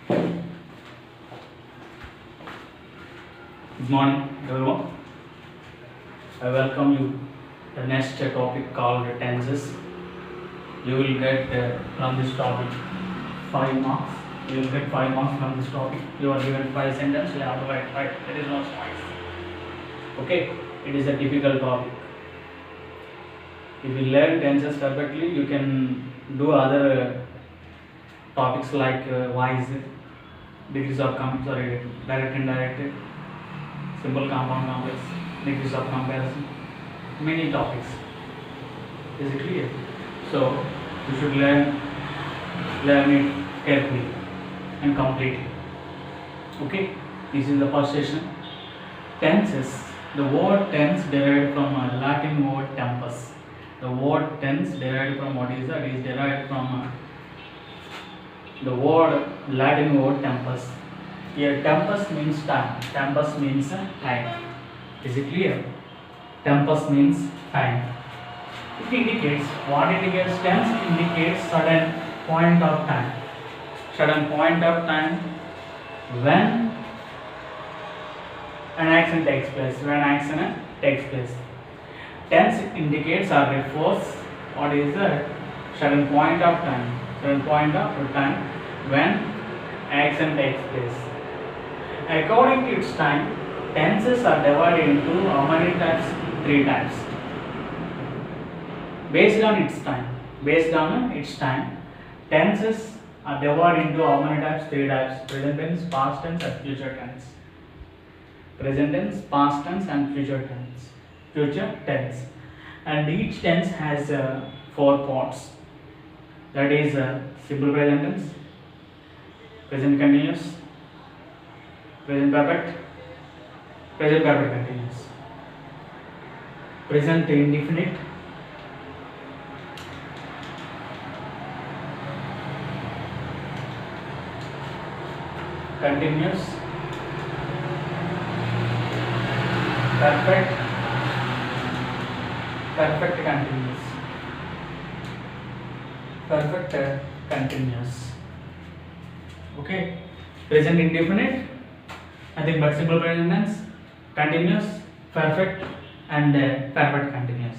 Good morning, everyone. I welcome you to the next topic called tenses. You will get from this topic 5 marks. You will get 5 marks from this topic. You are given 5 sentences. You have to write 5. There is no choice. Okay, it is a difficult topic. If you learn tenses perfectly, you can do other topics like voice, degrees of direct and indirect, simple compound complex, degrees of comparison, many topics. Is it clear? So you should learn it carefully and completely. Okay, this is the first session. Tenses. The word tense derived from a Latin word tempus. The word tense derived from what is that? Is derived from the word Latin word tempus. Here tempus means time. Tempus means time. Is it clear? Tempus means time. It indicates what indicates tense indicates certain point of time. Certain point of time when an action takes place. When action takes place. Tense indicates or refers what is the certain point of time. Certain point of time when action takes place. According to its time, tenses are divided into how many types? 3 types. Based on its time, tenses are divided into how many types? 3 types: present tense, past tense, and future tense. Present tense, past tense, and future tense. And each tense has 4 parts. That is simple present tense, present continuous, present perfect continuous, present indefinite, continuous, perfect continuous, continuous. Okay, present indefinite, nothing but simple present tense, continuous, perfect, and perfect continuous.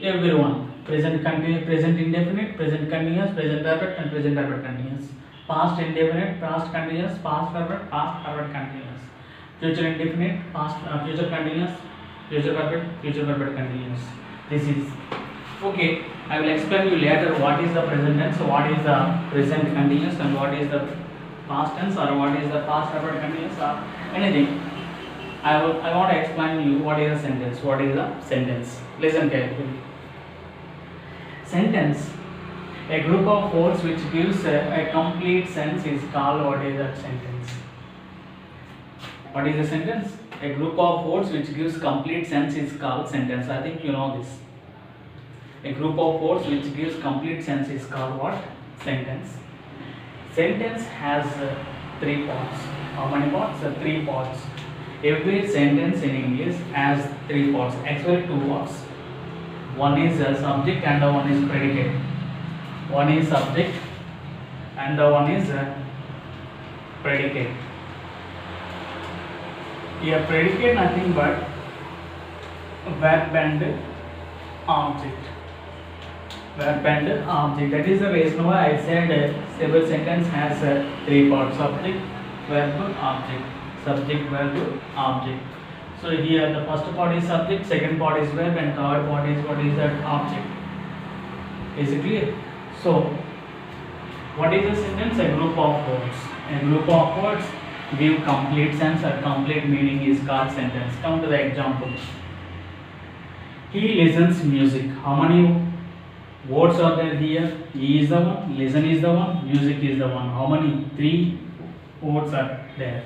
Everyone, present indefinite, present continuous, present perfect, and present perfect continuous. Past indefinite, past continuous, past perfect continuous. Future indefinite, past future continuous, future perfect continuous. This is okay. I will explain you later what is the present tense, what is the present continuous, and what is the past tense, or what is the past perfect continuous, or anything. I want to explain you what is a sentence. What is a sentence? Listen carefully. Sentence. A group of words which gives a complete sense is called what is a sentence? What is a sentence? A group of words which gives complete sense is called sentence. I think you know this. A group of words which gives complete sense is called what? Sentence. Sentence has 3 parts. How many parts? 3 parts. Every sentence in English has 3 parts. Actually 2 parts. One is a subject and the one is predicate. One is subject and the one is predicate. Here predicate nothing but verb and object. Verb and object. That is the reason why I said civil sentence has 3 parts: subject, verb, object. Subject, verb, object. So here the first part is subject, second part is verb, and third part is what is that? Object. Is it clear? So what is a sentence? A group of words. A group of words give complete sense or complete meaning is called sentence. Come to the example. He listens music. How many words are there here? He is the one, listen is the one, music is the one. How many? 3 words are there.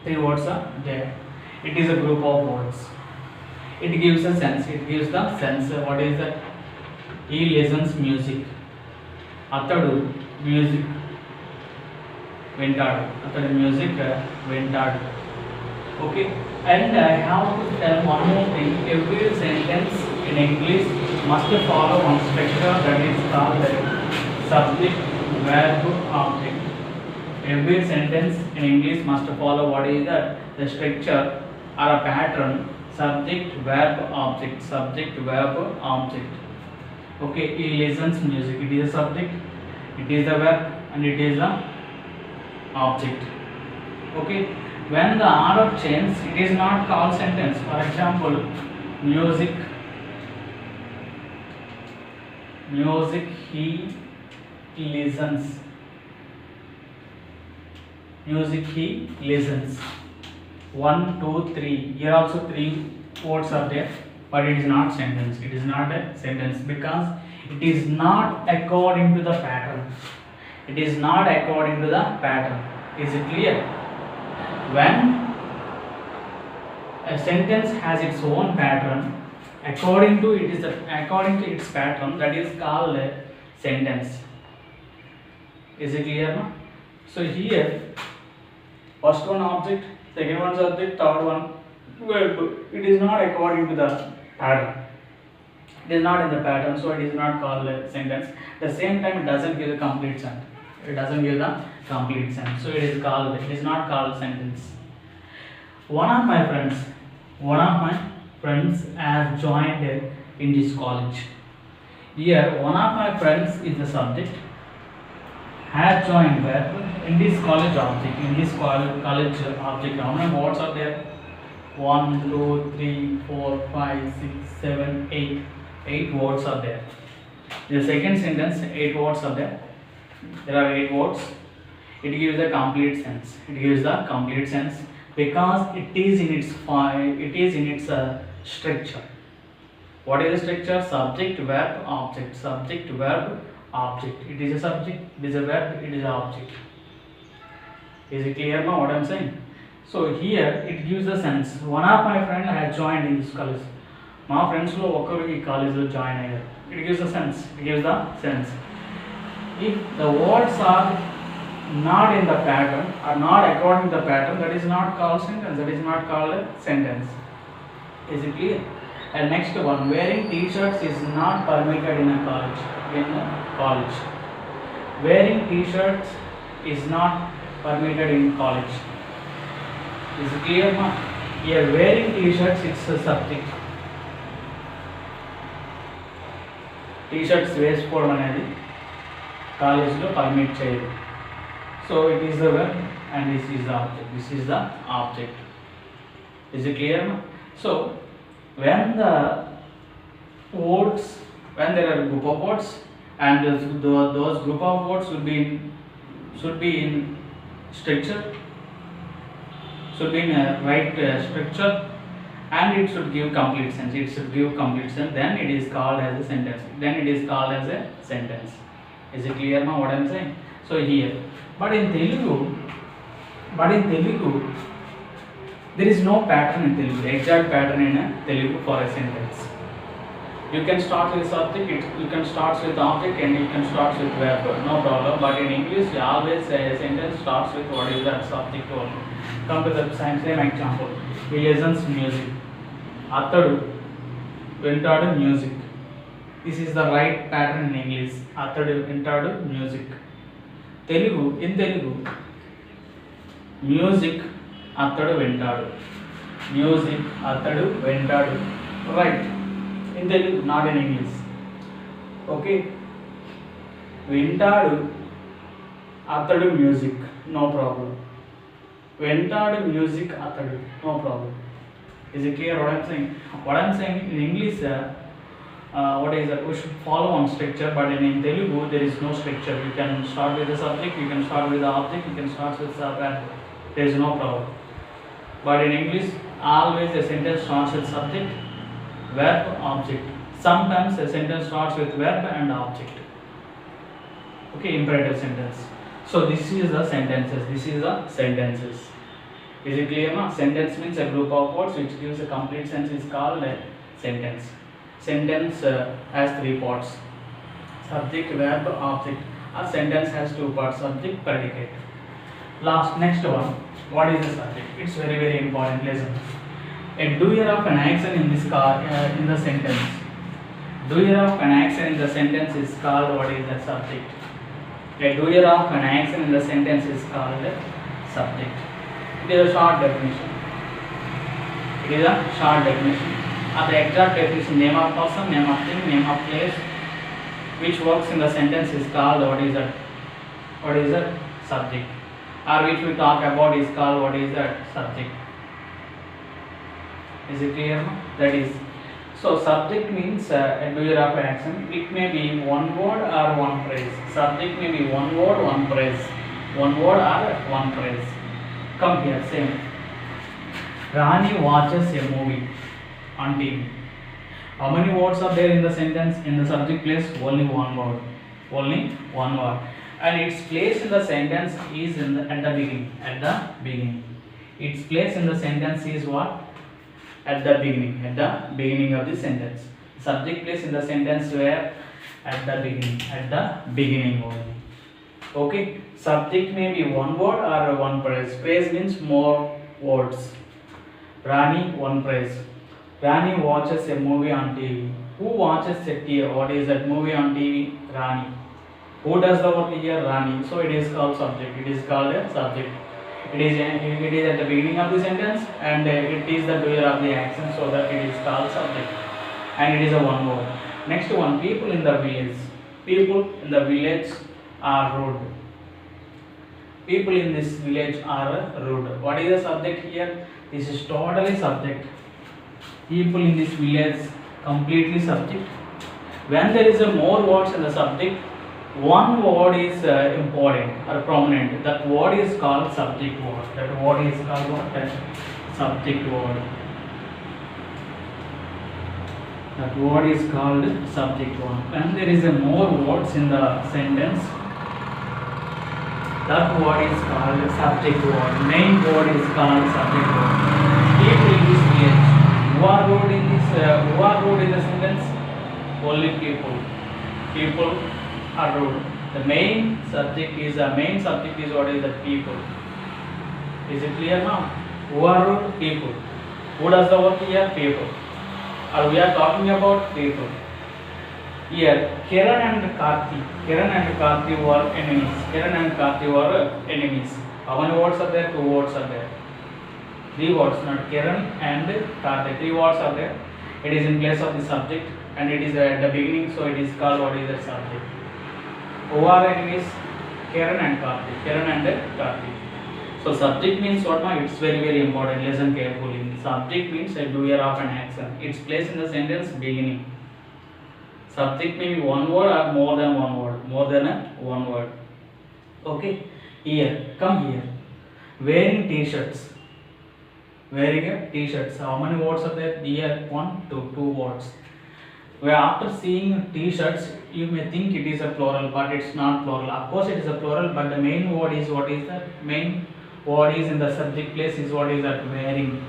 3 words are there. It is a group of words. It gives a sense. It gives the sense. What is that? He listens music. Atadu music వింటాడు. అతడు music వింటాడు. Okay, and I have to tell one more thing. Every sentence in English must follow one structure, that is called subject, verb, object. Every sentence in English must follow what is that? The structure or a pattern, subject, verb, object, subject, verb, object. Okay, he listens music. It is a subject, it is the verb, and it is the object. Okay, when the order changes, it is not called sentence. For example, music, he listens. Music he listens. 1, 2, 3. Here also 3 words are there, but it is not sentence. It is not a sentence because it is not according to the pattern. It is not according to the pattern. Is it clear? When a sentence has its own pattern, according to its pattern, that is called a sentence. Is it clear now? So here, first one object, second one subject, third one verb. It is not according to the pattern. It is not in the pattern, so it is not called a sentence. At the same time, it doesn't give the complete sentence. It doesn't give the complete sentence, so it is not called sentence. One of my friends has joined in this college. Here, one of my friends is the subject. Has joined verb in this college object. In this college object, how many words are there? 1, 2, 3, 4, 5, 6, 7, 8. 8 words are there. The second sentence, 8 words are there. There are 8 words. It gives a complete sense. It gives the complete sense because it is in its structure. What is the structure? Subject, verb, object. Subject, verb, object. It is a subject, it is a verb, it is an object. Is it clear now what I am saying? So here it gives a sense. One of my friend has joined in this college. My friends lo okaru ee college lo join ayyaru. It gives a sense. It gives the sense. If the words are not in the pattern, are not according to the pattern, that is not called sentence. That is not called a sentence. Is it clear? And next one, wearing t-shirts is not permitted in a college. Wearing t-shirts is not permitted in college. Is it clear? Here, wearing t-shirts is a subject. T-shirts వేసుకోవడం అనేది కాలేజీలో permit చేయదు. So it is the verb and this is the object. This is the object. Is it clear? So when there are a group of words and those group of words should be in structure, should be in a right structure, and it should give complete sense. It should give complete sense. Then it is called as a sentence. Then it is called as a sentence. Is it clear now what I am saying? So here, but in Telugu, there is no pattern in Telugu, exact pattern in Telugu for a sentence. You can start with subject, you can start with object, and you can start with verb, no problem. But in English, always a sentence starts with what is that subject only. Come to the same example. He listens music. Atadu vintadu music. This is the right pattern in English. Atadu vintadu music. In Telugu, music atadu vintadu. Music atadu vintadu. Right. In Telugu, not in English. Okay. Vintadu atadu music. No problem. Vintadu music atadu. No problem. Is it clear what I am saying? What I am saying in English, what is that? We should follow on structure, but in Telugu there is no structure. You can start with the subject, you can start with the object, you can start with the verb. There is no problem. But in English, always a sentence starts with subject, verb, object. Sometimes a sentence starts with verb and object. Okay, imperative sentence. So this is the sentences. This is the sentences. Is it clear now? Sentence means a group of words which gives a complete sense is called a sentence. Sentence has 3 parts: subject, verb, object. A sentence has 2 parts: subject, predicate. Next one. What is the subject? It's very, very important. Listen. A doer of an action in the sentence. Doer of an action in the sentence is called what is the subject? A doer of an action in the sentence is called subject. It is a short definition. It is a short definition. The exact definition: name of person, name of thing, name of place, which works in the sentence is called what is that? What is that? Subject. Or which we talk about is called what is that? Subject. Is it clear? That is. So subject means a doer of an action. It may be one word or one phrase. Subject may be one word, one phrase. One word or one phrase. Come here, same. Rani watches a movie on TV. How many words are there in the sentence? In the subject place, only one word. Only one word. And its place in the sentence is at the beginning. At the beginning. Its place in the sentence is what? At the beginning. At the beginning of the sentence. Subject place in the sentence where? At the beginning. At the beginning only. Okay. Subject may be one word or one phrase. Phrase means more words. Rani, one phrase. Rani watches a movie on TV. Who watches a TV? What is that movie on TV? Rani. Who does the work here? Rani. So it is called subject. It is called a subject. It is at the beginning of the sentence and it is the doer of the action, so that it is called subject. And it is a one word. Next one, people in the village. People in the village are rude. People in this village are rude. What is the subject here? This is totally subject. People in this village, completely subject. When there is a more words in the subject, one word is important or prominent. That word is called subject word. That word is called what? That subject word. That word is called subject word. When there is a more words in the sentence, that word is called subject word. Main word is called subject word. People in this village. Who are rude in this? Who are rude in the sentence? Only people. People are rude. The main subject is what is the people. Is it clear now? Who are rude? People. Who does the work here? People. Or we are talking about people. Here, Kiran and Karthi were enemies. Kiran and Karthi were enemies. How many words are there? 2 words are there. 3 words, not Kiran and Karthi. 3 words are there. It is in place of the subject and it is at the beginning, so it is called what is the subject. Who are enemies? Kiran and Karthi. Kiran and Karthi. So subject means what? It's very important. Listen carefully. Subject means a doer of an action. Its place in the sentence beginning. Subject may be one word or more than one word. More than one word. Okay. Here, come here. Wearing t-shirts. Wearing a t-shirts. How many words are there? Here, 1, 2, 2 words. Where after seeing t-shirts, you may think it is a plural, but it's not plural. Of course, it is a plural, but the main word is what is that? Main word is in the subject place is what is that? Wearing.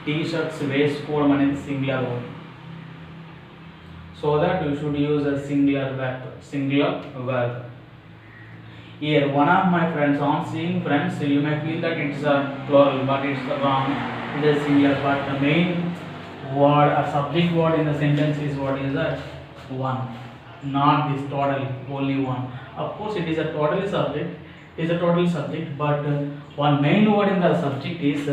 T-shirts, waistcoat, and singular word. So that you should use a singular verb. Here, one of my friends, on seeing friends, you may feel that it's a plural, but it's wrong. It is singular, but the main word or subject word in the sentence is what is that? One. Not this total, only one. Of course, it is a total subject. It is a total subject, but one main word in the subject is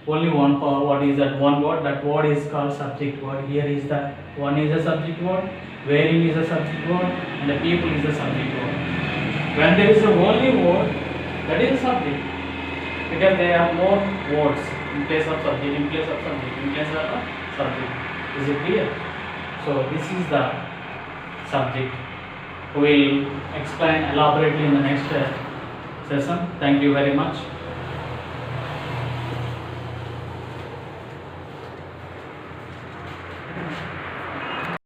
only one. What is that? One word. That word is called subject word. Here is that one is a subject word. Wearing is a subject word, and the people is a subject word. When there is a only word, that is a subject, because there are more words in place of subject, in place of subject, in place of a subject. Is it clear? So this is the subject. We will explain elaborately in the next session. Thank you very much.